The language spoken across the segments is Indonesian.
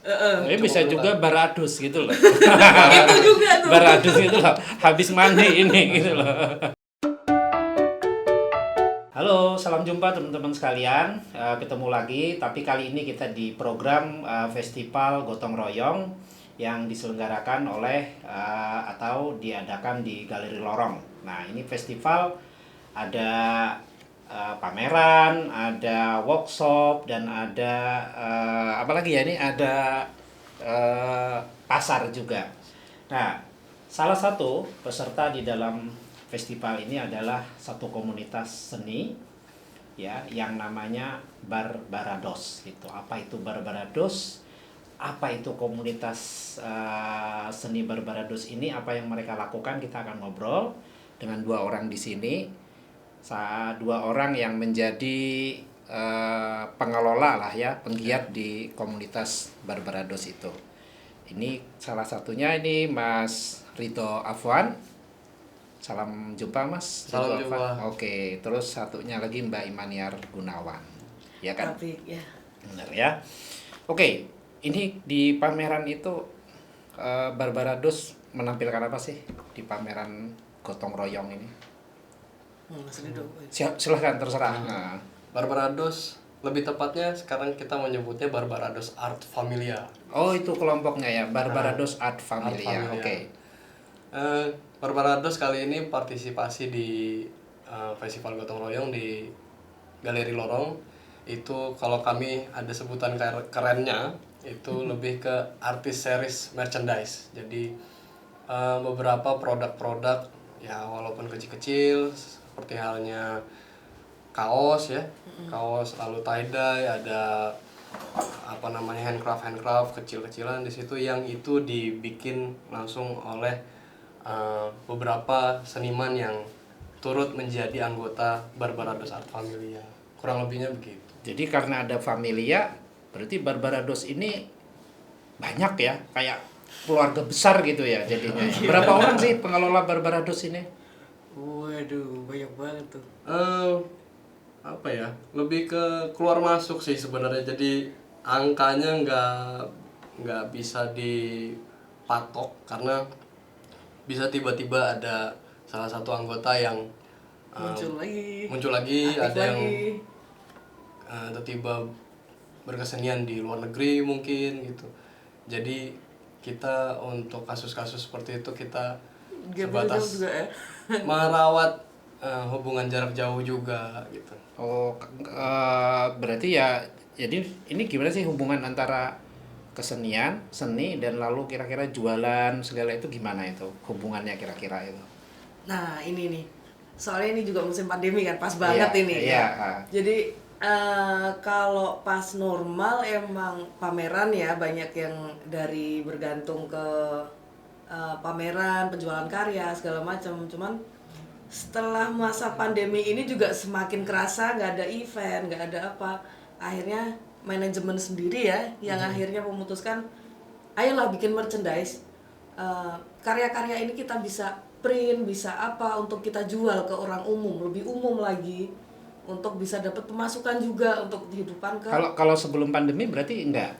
Tapi bisa juga baradus gitu loh. Itu juga tuh. Baradus gitu loh. Habis mandi ini gitu loh. Halo, salam jumpa teman-teman sekalian. Ketemu lagi, tapi kali ini kita di program Festival Gotong Royong yang diselenggarakan oleh atau diadakan di Galeri Lorong. Nah, ini festival ada pameran, ada workshop, dan ada apa lagi ya ini? Ada pasar juga. Nah, salah satu peserta di dalam festival ini adalah satu komunitas seni ya yang namanya Barbarados gitu. Apa itu Barbarados? Apa itu komunitas seni Barbarados ini? Apa yang mereka lakukan? Kita akan ngobrol dengan dua orang di sini. Dua orang yang menjadi pengelola lah ya, penggiat di komunitas Barbarados itu. Ini salah satunya ini Mas Rito Afwan. Salam jumpa Mas Rito Salam Afwan. jumpa. Oke, terus satunya lagi Mbak Imaniar Gunawan. Ya kan? Tapi ya. Benar ya. Oke, ini di pameran itu Barbarados menampilkan apa sih di pameran gotong royong ini? Silahkan terserah. Nah. Barbarados, lebih tepatnya sekarang kita menyebutnya Barbarados Art Familia. Oh, itu kelompoknya ya, Barbarados Art Familia. Art Familia. Oke. Barbarados kali ini partisipasi di Festival Gotong Royong di Galeri Lorong. Itu kalau kami ada sebutan kerennya itu lebih ke artist series merchandise. Jadi beberapa produk-produk ya walaupun kecil-kecil seperti halnya kaos ya, kaos lalu tie dye, ada apa namanya handcraft kecil-kecilan di situ yang itu dibikin langsung oleh beberapa seniman yang turut menjadi anggota Barbarados Art Familia. Kurang lebihnya begitu. Jadi karena ada Familia, berarti Barbarados ini banyak ya, kayak keluarga besar gitu ya jadinya. Berapa orang sih pengelola Barbarados ini? Waduh, banyak banget tuh. Apa ya, lebih ke keluar masuk sih sebenarnya. Jadi angkanya nggak bisa dipatok karena bisa tiba-tiba ada salah satu anggota yang muncul lagi, ada yang tiba-tiba berkesenian di luar negeri mungkin gitu. Jadi kita untuk kasus-kasus seperti itu kita sebatas juga ya. merawat hubungan jarak jauh juga gitu. Oh, berarti ya, jadi ini gimana sih hubungan antara kesenian, seni, dan lalu kira-kira jualan segala itu gimana itu hubungannya kira-kira itu? Nah, ini nih. Soalnya ini juga musim pandemi kan, pas banget Iya, ini. iya. Jadi kalau pas normal emang pameran ya banyak yang dari bergantung ke pameran, penjualan karya segala macam. Cuman setelah masa pandemi ini juga semakin kerasa nggak ada event, nggak ada apa. Akhirnya manajemen sendiri ya yang akhirnya memutuskan, ayolah bikin merchandise. Karya-karya ini kita bisa print, bisa apa untuk kita jual ke orang umum, lebih umum lagi. Untuk bisa dapat pemasukan juga untuk kehidupan ke. Kalau sebelum pandemi berarti enggak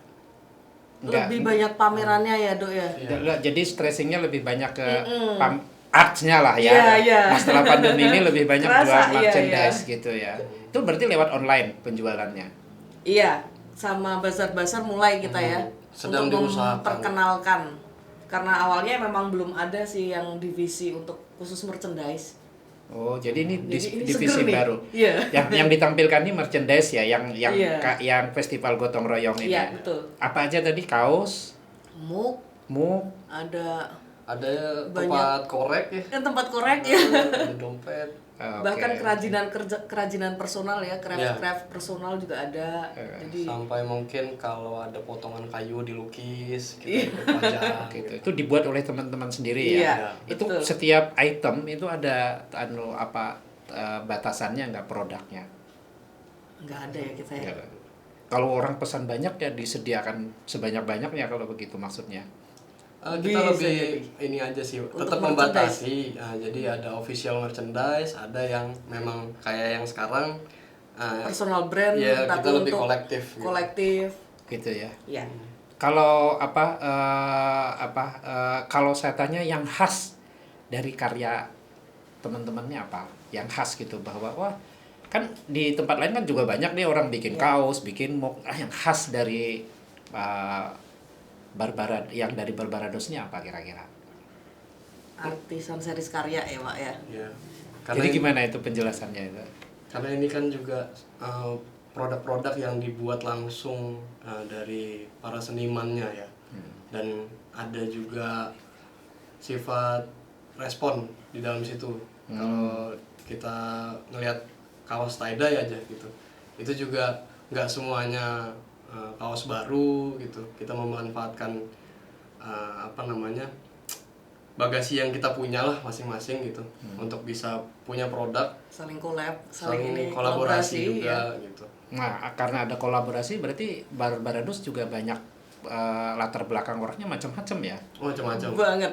Lebih banyak pamerannya ya, Dok ya. Jadi stressingnya lebih banyak ke artsnya lah ya. Iya, iya. Nah, setelah pandemi ini lebih banyak Kerasa, jual iya, merchandise iya. gitu ya. Itu berarti lewat online penjualannya. Iya, sama bazar-bazar mulai kita ya Sedang untuk diusahakan. memperkenalkan. Karena awalnya memang belum ada sih yang divisi untuk khusus merchandise. Oh, jadi ini Jadi ini divisi seger nih. baru. Iya. Yang ditampilkan ini merchandise ya, yang Iya. yang festival gotong royong ini. Iya, betul. Apa aja tadi? Kaos, Mug, mug, ada Ada Banyak. tempat korek ya, tempat korek ya. ada dompet. oke. Bahkan kerajinan personal ya, craft personal juga ada. Jadi Sampai mungkin kalau ada potongan kayu dilukis kita dipajang gitu. Itu dibuat oleh teman-teman sendiri Iya, ya. Itu betul. setiap item itu ada batasannya nggak produknya. nggak ada ya kita ya. Ya. Kalau orang pesan banyak ya disediakan sebanyak-banyaknya kalau begitu maksudnya. Kita Bisa lebih jadi. ini aja sih, Untuk tetap merchandise. membatasi. Jadi ada official merchandise, ada yang memang kayak yang sekarang Personal brand ya tapi kita lebih untuk kolektif gitu. kolektif. Gitu ya. Ya. kalau kalau saya tanya yang khas dari karya teman-temannya apa? Yang khas gitu bahwa wah kan di tempat lain kan juga banyak nih orang bikin kaos, bikin mug. Yang khas dari uh, yang dari Barbarados ini apa kira-kira? Artisan series karya ya Pak ya. Ya. Jadi Karena gimana itu penjelasannya itu? karena ini kan juga produk-produk yang dibuat langsung dari para senimannya ya. Dan ada juga sifat respon di dalam situ. Kalau kita ngelihat kaos tie-dye aja gitu, itu juga nggak semuanya kaos baru gitu. Kita memanfaatkan bagasi yang kita punya lah masing-masing gitu untuk bisa punya produk, Saling collab, saling ini kolaborasi juga ya. gitu. Nah, karena ada kolaborasi berarti Barbarados juga banyak latar belakang orangnya macam-macam ya. Macam-macam. Banget.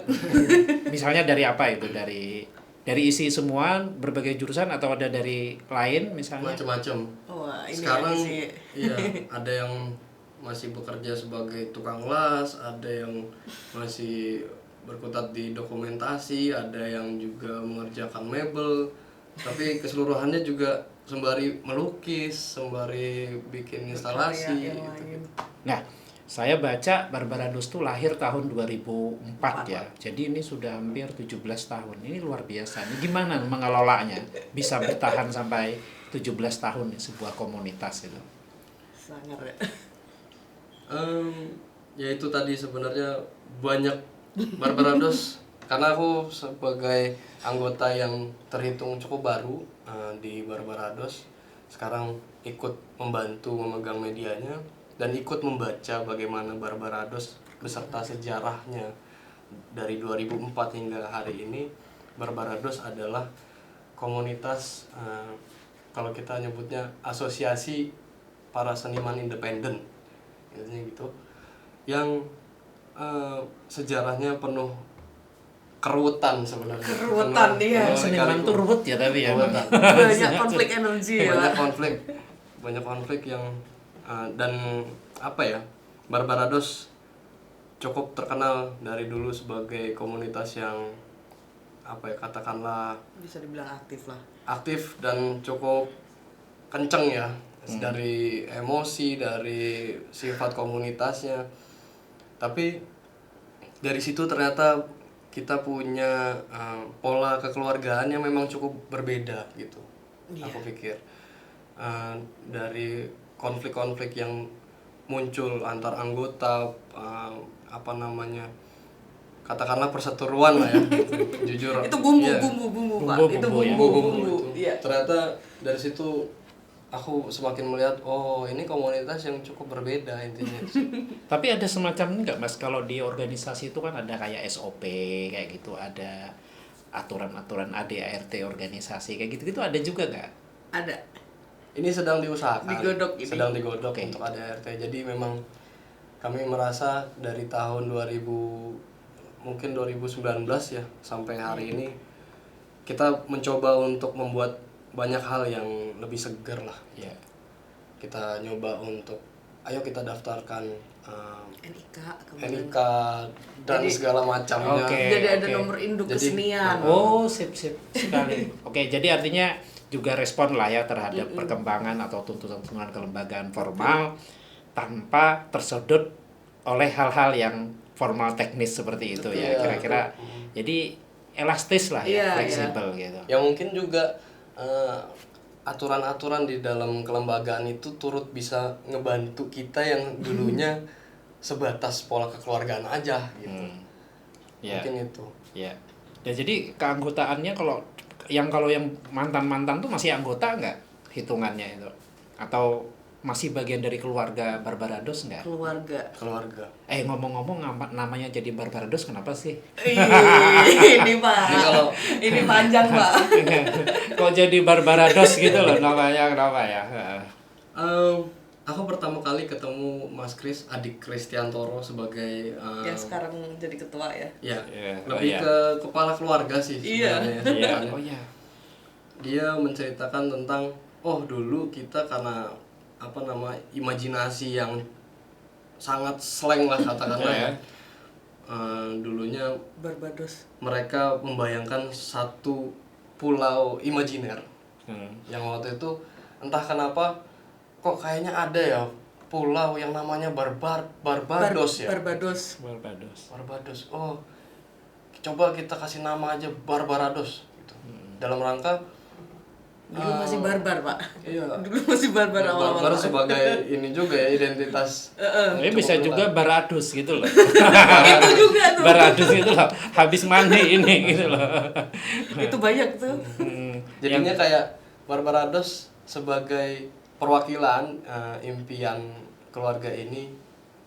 Misalnya dari apa itu? Dari isi semua berbagai jurusan atau ada dari lain misalnya? Macam-macam. Wah, ini Sekarang lagi sih. iya, ada yang masih bekerja sebagai tukang las, ada yang masih berkutat di dokumentasi, ada yang juga mengerjakan mebel, tapi keseluruhannya juga sembari melukis, sembari bikin instalasi Karya yang gitu. lain. Nah, saya baca Barbarados tuh lahir tahun 2004 ya. Jadi ini sudah hampir 17 tahun. Ini luar biasa. Ini gimana mengelolanya? Bisa bertahan sampai 17 tahun nih, sebuah komunitas itu. Sangat ya. Ya itu tadi sebenarnya banyak Barbarados karena aku sebagai anggota yang terhitung cukup baru di Barbarados, sekarang ikut membantu memegang medianya dan ikut membaca bagaimana Barbarados beserta sejarahnya dari 2004 hingga hari ini. Barbarados adalah komunitas, kalau kita nyebutnya asosiasi para seniman independen, gitu, yang sejarahnya penuh keruwetan sebenarnya. Keruwetan, iya. Seniman tuh ruwet ya tapi ya. Keruwetan. Banyak konflik energi ya. banyak konflik yang dan apa ya, Barbarados cukup terkenal dari dulu sebagai komunitas yang apa ya, katakanlah Bisa dibilang aktif lah. aktif dan cukup kenceng ya, dari emosi, dari sifat komunitasnya. Tapi dari situ ternyata kita punya pola kekeluargaan yang memang cukup berbeda gitu. Iya. Aku pikir dari konflik-konflik yang muncul antar anggota, katakanlah perseteruan lah ya. Jujur Itu bumbu, iya. bumbu, Pak. Bumbu, Itu bumbu ya. bumbu. Itu. Iya. Ternyata dari situ aku semakin melihat, oh ini komunitas yang cukup berbeda intinya. Tapi ada semacam ini nggak Mas, kalau di organisasi itu kan ada kayak SOP kayak gitu, ada aturan-aturan ADART organisasi kayak gitu-gitu ada juga nggak? Ada. Ini sedang diusahakan, Digodok ini. sedang digodok Oke. untuk ADART. Jadi memang kami merasa dari tahun 2019 ya sampai hari ini kita mencoba untuk membuat banyak hal yang lebih segar lah. Ya. Kita nyoba untuk ayo kita daftarkan NIK kemudian. NIK dan segala macamnya. Oke. Jadi ada oke. nomor induk Jadi- kesenian. Oh, sip sekali. Oke, jadi artinya juga respon lah ya terhadap perkembangan atau tuntutan kelembagaan formal tanpa tersudut oleh hal-hal yang formal teknis seperti itu ya. Betul. Kira-kira jadi elastis lah ya, Iya, fleksibel gitu. Ya mungkin juga aturan-aturan di dalam kelembagaan itu turut bisa ngebantu kita yang dulunya sebatas pola kekeluargaan aja gitu. Ya. Mungkin itu. Ya. Dan jadi keanggotaannya kalau yang mantan-mantan tuh masih anggota nggak hitungannya itu? Atau masih bagian dari keluarga Barbarados nggak? Keluarga. Ngomong-ngomong namanya jadi Barbarados kenapa sih? Ini Pak. Ini kalau Ini panjang Pak. Kok jadi Barbarados gitu loh namanya, kenapa ya? aku pertama kali ketemu Mas Kris, adik Kristiantoro sebagai Yang sekarang jadi ketua ya. ya Iya, lebih oh iya. ke kepala keluarga sih Iya. sebenarnya. Iya, Sebenarnya. oh iya. Dia menceritakan tentang dulu kita karena imajinasi yang sangat slang lah katakanlah ya. Dulunya Barbados. mereka membayangkan satu pulau imajiner yang waktu itu entah kenapa kok kayaknya ada ya pulau yang namanya Barbados ya. Barbados. Barbados. Oh, coba kita kasih nama aja Barbarados gitu. Dalam rangka Dulu masih barbar, Pak. iya. Dulu masih barbar awal-awal. Barbar sebagai ini juga ya identitas. Tapi bisa juga baradus gitu loh. Itu juga tuh. Baradus gitu loh. Habis mandi ini gitu loh. Itu banyak tuh. Jadinya kayak Barbarados sebagai perwakilan impian keluarga ini.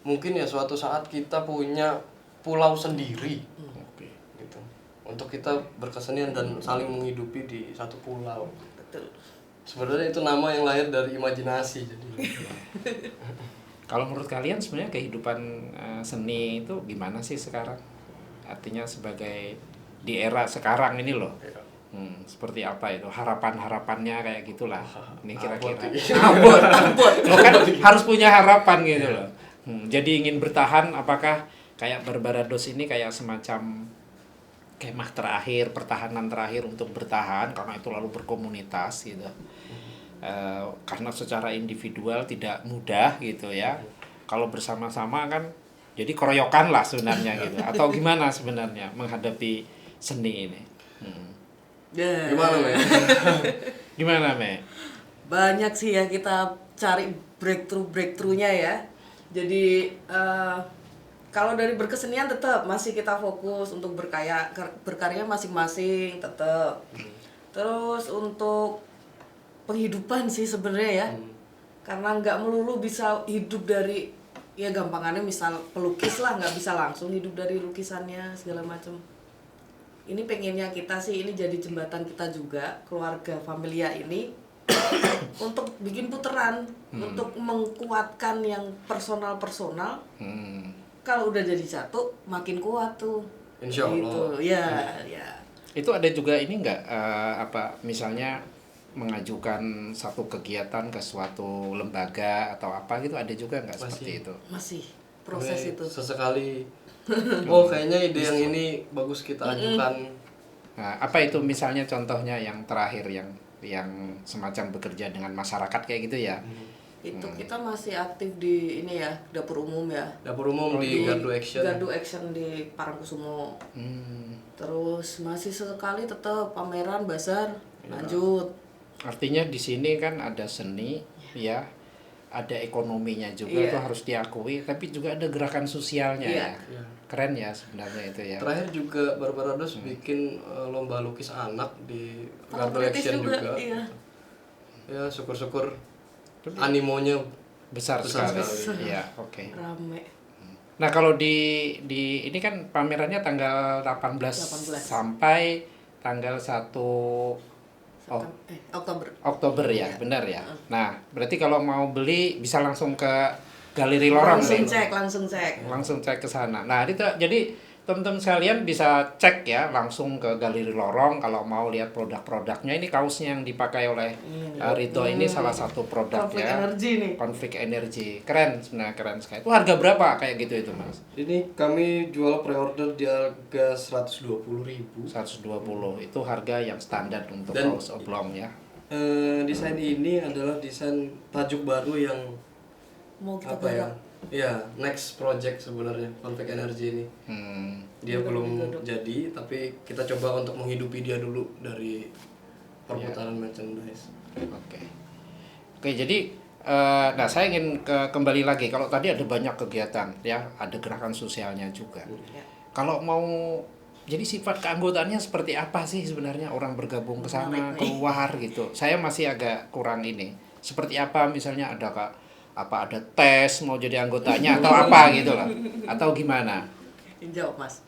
Mungkin ya suatu saat kita punya pulau sendiri. Oke. Gitu. Untuk kita berkesenian dan saling menghidupi di satu pulau. Betul. Sebenarnya itu nama yang lahir dari imajinasi jadi. Kalau menurut kalian sebenarnya kehidupan seni itu gimana sih sekarang? Artinya sebagai di era sekarang ini loh. Seperti apa itu harapan-harapannya kayak gitulah. Ini kira-kira abot. Lo kan harus punya harapan gitu loh. Jadi ingin bertahan, apakah kayak Barbarados ini kayak semacam kemah terakhir, pertahanan terakhir untuk bertahan karena itu lalu berkomunitas gitu. Karena secara individual tidak mudah gitu ya. Kalau bersama-sama kan jadi keroyokan lah sebenarnya gitu. Atau gimana sebenarnya menghadapi seni ini? Gimana, Me? Gimana, Me? Banyak sih ya kita cari breakthrough-nya ya. Jadi kalau dari berkesenian tetap masih kita fokus untuk berkarya masing-masing tetap. Terus untuk penghidupan sih sebenarnya ya. Karena nggak melulu bisa hidup dari ya gampangannya misal pelukis lah, nggak bisa langsung hidup dari lukisannya segala macam. Ini pengennya kita sih ini jadi jembatan kita juga keluarga Familia ini untuk bikin puteran, untuk mengkuatkan yang personal. Kalau udah jadi satu makin kuat tuh. Insya Allah. Gitu. Ya. Itu ada juga ini enggak misalnya mengajukan satu kegiatan ke suatu lembaga atau apa gitu, ada juga enggak seperti itu? Masih proses itu. Sesekali kayaknya ide yang ini bagus kita ajukan. Nah, apa itu misalnya contohnya yang terakhir yang semacam bekerja dengan masyarakat kayak gitu ya? Itu kita masih aktif di ini ya, dapur umum ya. Dapur umum di Gardu Action. Gardu Action di Parangkusumo. Terus masih sekali tetap pameran bazar lanjut. Artinya di sini kan ada seni ya, ada ekonominya juga itu harus diakui, tapi juga ada gerakan sosialnya ya. Keren ya sebenarnya itu ya. Terakhir juga Barbarados bikin lomba lukis anak di Gardu Action juga. Iya. Ya syukur-syukur animonya Besar sekali. Iya, oke. Rame. Nah, kalau di ini kan pamerannya tanggal 18 sampai tanggal 1 Oktober ya, benar ya. Nah, berarti kalau mau beli bisa langsung ke Galeri Lorong langsung cek ke sana. Nah, itu jadi teman-teman sekalian bisa cek ya langsung ke Galeri Lorong kalau mau lihat produk-produknya. Ini kaosnya yang dipakai oleh Rito ini salah satu produk Konflik ya. energi nih. Konflik energi. Keren sebenarnya, keren sekali. Itu harga berapa kayak gitu itu, Mas? Ini kami jual pre-order di harga 120.000. 120. Itu harga yang standar untuk Dan kaos oblong ya. Desain ini adalah desain tajuk baru yang Mau kita apa ya? Ya, next project sebenarnya Konflik Energi ini. Dia belum jadi, tapi kita coba untuk menghidupi dia dulu dari perputaran merchandise. Oke, jadi nah saya ingin kembali lagi. Kalau tadi ada banyak kegiatan ya, ada gerakan sosialnya juga. Kalau mau jadi sifat keanggotaannya seperti apa sih sebenarnya orang bergabung ke sana, keluar gitu. Saya masih agak kurang ini. Seperti apa misalnya ada ada tes mau jadi anggotanya atau apa gitu lah. Atau gimana? Jawab, Mas.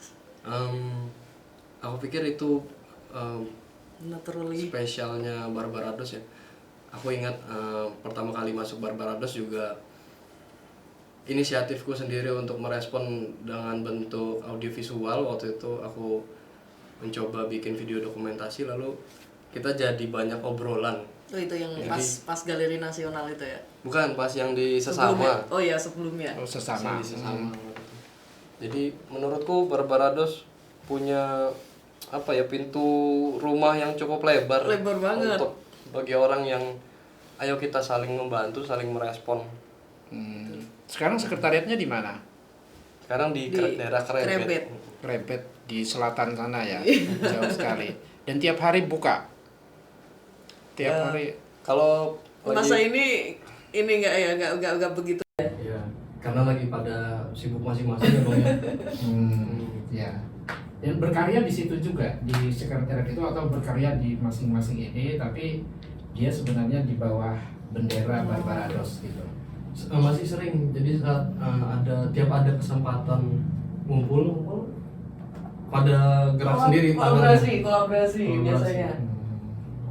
Aku pikir itu Naturally. spesialnya Barbarados ya. Aku ingat pertama kali masuk Barbarados juga inisiatifku sendiri untuk merespon dengan bentuk audiovisual. Waktu itu aku mencoba bikin video dokumentasi, lalu kita jadi banyak obrolan. Itu yang pas Galeri Nasional itu ya. Bukan, pas yang di Sebelumnya. sesama. Oh ya, sebelumnya. Oh, sesama. Yang di sesama. Jadi menurutku Barbarados punya apa ya, pintu rumah yang cukup lebar. Lebar banget. Untuk bagi orang yang ayo kita saling membantu, saling merespon. Sekarang sekretariatnya di mana? Sekarang di, Di daerah Krebet. Krebet. Krebet di selatan sana ya, jauh sekali. Dan tiap hari buka. Tiap hari. Kalau Masa lagi, ini enggak ya, enggak begitu. ya, karena lagi pada sibuk masing-masing ya Bang ya. Ya. Dan berkarya di situ juga di sekretariat itu atau berkarya di masing-masing ini, tapi dia sebenarnya di bawah bendera Barbarados gitu. Masih sering, jadi saat tiap ada kesempatan ngumpul pada gerak sendiri tangannya. Kolaborasi biasanya.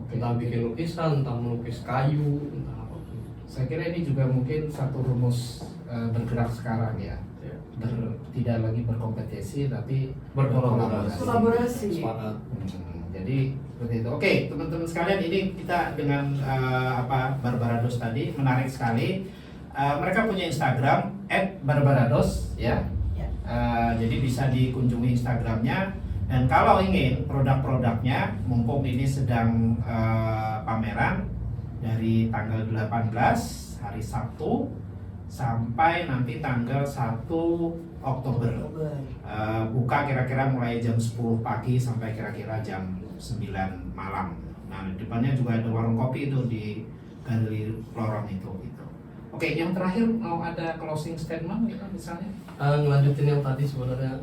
Entah bikin lukisan, entah melukis kayu, entah apa. Saya kira ini juga mungkin satu rumus bergerak sekarang ya. Ya. Tidak lagi berkompetisi tapi Berkolaborasi. Kolaborasi. Sepakat. Jadi seperti itu. Oke, teman-teman sekalian, ini kita dengan Barbarados tadi menarik sekali. Mereka punya Instagram @barbarados ya. Ya. Jadi bisa dikunjungi Instagramnya. Dan kalau ingin produk-produknya, mumpung ini sedang pameran dari tanggal 18 hari Sabtu sampai nanti tanggal 1 Oktober. Buka kira-kira mulai jam 10 pagi sampai kira-kira jam 9 malam. Nah, di depannya juga ada warung kopi itu di Galeri Lorong itu gitu. Oke, yang terakhir mau ada closing statement gitu misalnya? Ngelanjutin yang tadi sebenarnya,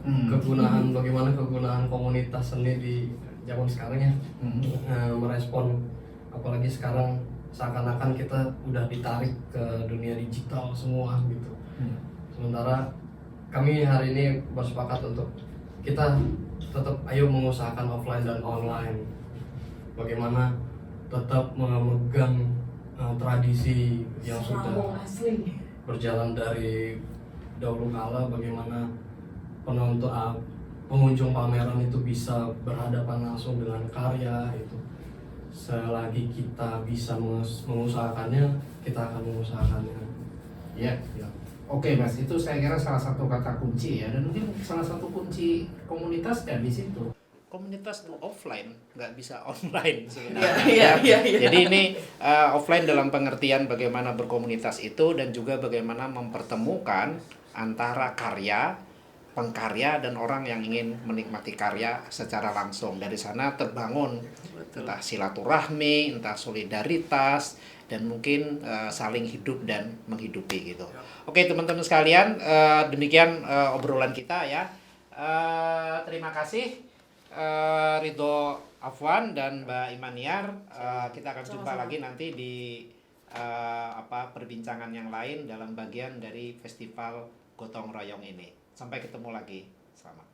bagaimana kegunaan komunitas seni di zaman sekarang ya. Merespon, apalagi sekarang seakan-akan kita udah ditarik ke dunia digital semua gitu. Sementara kami hari ini bersepakat untuk kita tetap ayo mengusahakan offline dan online. Bagaimana tetap memegang tradisi yang sudah berjalan dari dahulu kala, bagaimana pengunjung pameran itu bisa berhadapan langsung dengan karya itu. Selagi kita bisa mengusahakannya, kita akan mengusahakannya. Ya. Oke Mas, itu saya kira salah satu kata kunci ya, dan mungkin salah satu kunci komunitas dan di situ. Komunitas itu offline, nggak bisa online sebenarnya. Iya. Jadi ini offline dalam pengertian bagaimana berkomunitas itu dan juga bagaimana mempertemukan antara karya, pengkarya dan orang yang ingin menikmati karya secara langsung. Dari sana terbangun entah silaturahmi, entah solidaritas, dan mungkin saling hidup dan menghidupi gitu. Oke teman-teman sekalian, demikian obrolan kita ya. Terima kasih Ridho Afwan dan Mbak Imaniar. Kita akan jumpa lagi nanti di perbincangan yang lain dalam bagian dari Festival Gotong Royong ini. Sampai ketemu lagi. Selamat.